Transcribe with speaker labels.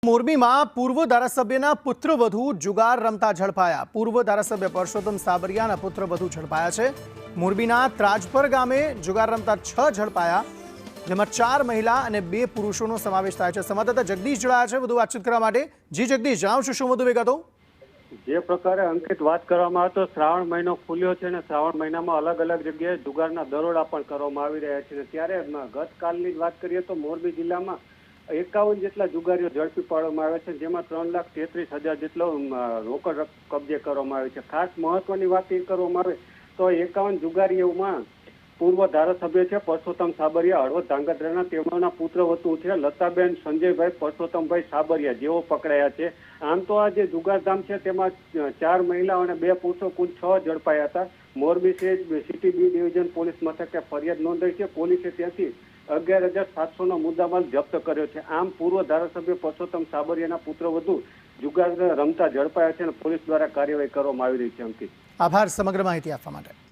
Speaker 1: મોરબીમાં પૂર્વ ધારાસભ્યના પુત્રવધુ જુગાર રમતા ઝડપાયા। પૂર્વ ધારાસભ્ય પરસોત્તમ સાબરિયાના પુત્રવધુ ઝડપાયા છે। મોરબીના ત્રાજપર ગામે જુગાર રમતા 6 ઝડપાયા, જેમાં 4 મહિલા અને 2 પુરુષોનો સમાવેશ થાય છે। સંવાદદાતા જગદીશ જોડાયા છે વધુ વાતચીત કરવા માટે। જી જગદીશ, જણાવશો શું વધુ વિગતો?
Speaker 2: જે પ્રકારે અંકિત વાત કરવામાં આવે તો શ્રાવણ મહિનો ખુલ્યો છે અને શ્રાવણ મહિનામાં અલગ અલગ જગ્યાએ જુગારના દરોડા પણ કરવામાં આવી રહ્યા છે। ત્યારે ગતકાલની જ વાત કરીએ તો મોરબી જિલ્લામાં 51 જેટલા જુગારીઓ ઝડપી પાડવામાં આવ્યા છે, જેમાં 3,33,000 જેટલો રોકડ કબજે કરવામાં આવે છે। ખાસ મહત્વની વાત એ કરવામાં આવે તો 51 જુગારીઓમાં પૂર્વ ધારાસભ્ય છે પરસોત્તમ સાબરિયા હળવદ ધાંગધ્રાના, તેમના પુત્રવધુ છે લતાબેન સંજયભાઈ પરસોત્તમભાઈ સાબરિયા, જેઓ પકડાયા છે। આમ તો આ જે જુગારધામ છે તેમાં 4 મહિલાઓ અને 2 પુરુષો કુલ 6 ઝડપાયા હતા। Morbi city B division police મથકે ફરિયાદ નોંધાઈ છે। પોલીસે ત્યાંથી 11,700નો મુદ્દામાલ જપ્ત કર્યો છે। આમ પૂર્વ ધારાસભ્ય પરસોત્તમ સાબરિયાના પુત્રવધુ જુગાર રમતા ઝડપાયા છે અને પોલીસ દ્વારા કાર્યવાહી કરવામાં આવી રહી છે। અંકિત,
Speaker 1: આભાર સમગ્ર માહિતી આપવા માટે।